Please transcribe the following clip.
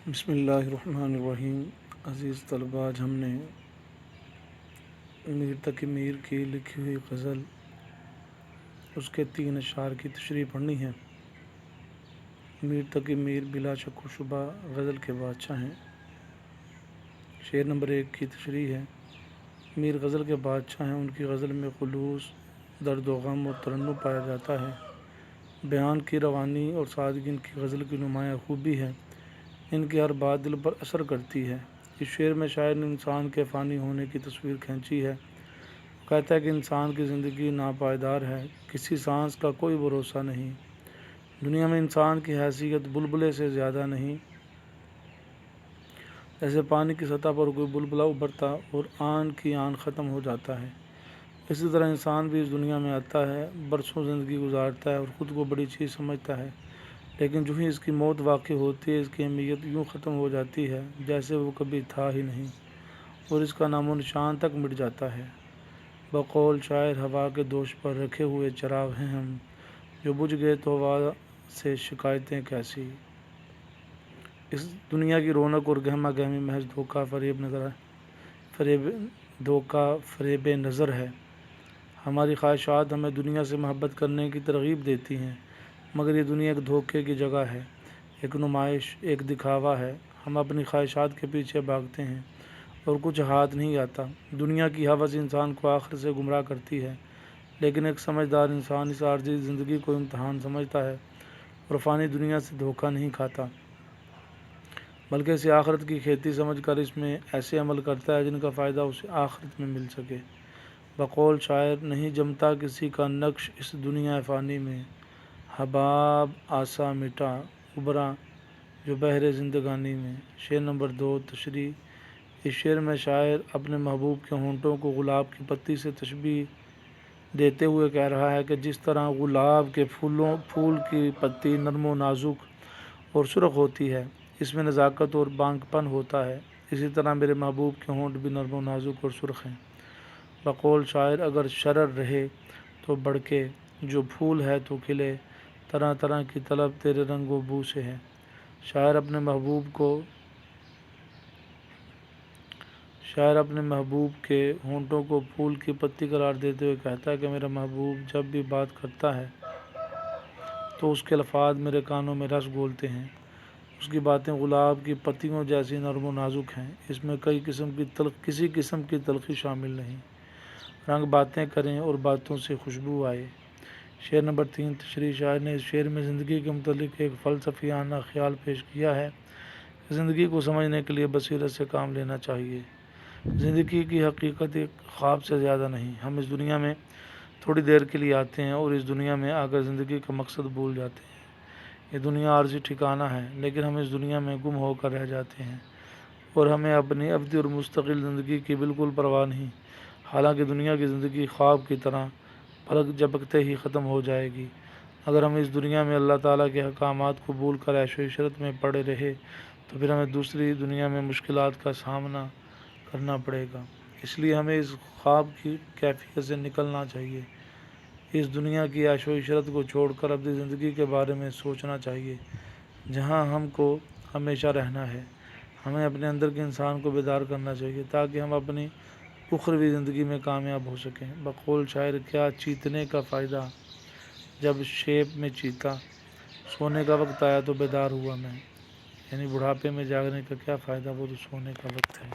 بسم اللہ الرحمن الرحیم۔ عزیز طلباء، آج ہم نے میر تقی میر کی لکھی ہوئی غزل اس کے 3 اشعار کی تشریح پڑھنی ہے۔ میر تقی میر بلا شک و شبہ غزل کے بادشاہ ہیں۔ شعر نمبر 1 کی تشریح ہے۔ میر غزل کے بادشاہ ہیں، ان کی غزل میں خلوص، درد و غم اور ترنم پایا جاتا ہے۔ بیان کی روانی اور سادگی ان کی غزل کی نمایاں خوبی ہے۔ ان کی ہر بات دل پر اثر کرتی ہے۔ اس شعر میں شاعر نے انسان کے فانی ہونے کی تصویر کھینچی ہے۔ وہ کہتا ہے کہ انسان کی زندگی ناپائیدار ہے، کسی سانس کا کوئی بھروسہ نہیں۔ دنیا میں انسان کی حیثیت بلبلے سے زیادہ نہیں۔ جیسے پانی کی سطح پر کوئی بلبلہ ابھرتا اور آن کی آن ختم ہو جاتا ہے، اسی طرح انسان بھی اس دنیا میں آتا ہے، برسوں زندگی گزارتا ہے اور خود کو بڑی چیز سمجھتا ہے، لیکن جو ہی اس کی موت واقع ہوتی ہے، اس کی اہمیت یوں ختم ہو جاتی ہے جیسے وہ کبھی تھا ہی نہیں، اور اس کا نام و نشان تک مٹ جاتا ہے۔ بقول شاعر ہوا کے دوش پر رکھے ہوئے چراغ ہیں ہم، جو بجھ گئے تو ہوا سے شکایتیں کیسی۔ اس دنیا کی رونق اور گہما گہمی محض دھوکہ فریب نظر ہے۔ ہماری خواہشات ہمیں دنیا سے محبت کرنے کی ترغیب دیتی ہیں، مگر یہ دنیا ایک دھوکے کی جگہ ہے، ایک نمائش، ایک دکھاوا ہے۔ ہم اپنی خواہشات کے پیچھے بھاگتے ہیں اور کچھ ہاتھ نہیں آتا۔ دنیا کی ہوس انسان کو آخر سے گمراہ کرتی ہے، لیکن ایک سمجھدار انسان اس عارضی زندگی کو امتحان سمجھتا ہے اور فانی دنیا سے دھوکہ نہیں کھاتا، بلکہ اسے آخرت کی کھیتی سمجھ کر اس میں ایسے عمل کرتا ہے جن کا فائدہ اسے آخرت میں مل سکے۔ بقول شاعر نہیں جمتا کسی کا نقش اس دنیا فانی میں، حباب آسا مٹا ابھرا جو بحر زندگانی میں۔ شعر نمبر 2 تشریح۔ اس شعر میں شاعر اپنے محبوب کے ہونٹوں کو گلاب کی پتی سے تشبیہ دیتے ہوئے کہہ رہا ہے کہ جس طرح گلاب کے پھول کی پتی نرم و نازک اور سرخ ہوتی ہے، اس میں نزاکت اور بانک پن ہوتا ہے، اسی طرح میرے محبوب کے ہونٹ بھی نرم و نازک اور سرخ ہیں۔ بقول شاعر اگر شرر رہے تو بڑکے، جو پھول ہے تو کھلے، طرح طرح کی طلب تیرے رنگ و بو سے ہے۔ شاعر اپنے محبوب کے ہونٹوں کو پھول کی پتی قرار دیتے ہوئے کہتا ہے کہ میرا محبوب جب بھی بات کرتا ہے تو اس کے الفاظ میرے کانوں میں رس گھولتے ہیں۔ اس کی باتیں گلاب کی پتیوں جیسی نرم و نازک ہیں، اس میں کسی قسم کی تلخی شامل نہیں۔ رنگ باتیں کریں اور باتوں سے خوشبو آئے۔ شعر نمبر 3 تشریح۔ شاعر نے اس شعر میں زندگی کے متعلق ایک فلسفیانہ خیال پیش کیا ہے کہ زندگی کو سمجھنے کے لیے بصیرت سے کام لینا چاہیے۔ زندگی کی حقیقت ایک خواب سے زیادہ نہیں۔ ہم اس دنیا میں تھوڑی دیر کے لیے آتے ہیں اور اس دنیا میں آ کر زندگی کا مقصد بھول جاتے ہیں۔ یہ دنیا عارضی ٹھکانہ ہے، لیکن ہم اس دنیا میں گم ہو کر رہ جاتے ہیں اور ہمیں اپنی ابدی اور مستقل زندگی کی بالکل پرواہ نہیں، حالانکہ دنیا کی زندگی خواب کی طرح پلک جھپکتے ہی ختم ہو جائے گی۔ اگر ہم اس دنیا میں اللہ تعالیٰ کے احکامات کو بھول کر عیش و عشرت میں پڑے رہے تو پھر ہمیں دوسری دنیا میں مشکلات کا سامنا کرنا پڑے گا۔ اس لیے ہمیں اس خواب کی کیفیت سے نکلنا چاہیے، اس دنیا کی عیش و عشرت کو چھوڑ کر ابدی زندگی کے بارے میں سوچنا چاہیے جہاں ہم کو ہمیشہ رہنا ہے۔ ہمیں اپنے اندر کے انسان کو بیدار کرنا چاہیے تاکہ ہم اپنی اخروی زندگی میں کامیاب ہو سکیں۔ بقول شاعر کیا چیتنے کا فائدہ جب شیپ میں چیتا، سونے کا وقت آیا تو بیدار ہوا میں۔ یعنی بڑھاپے میں جاگنے کا کیا فائدہ، وہ تو سونے کا وقت ہے۔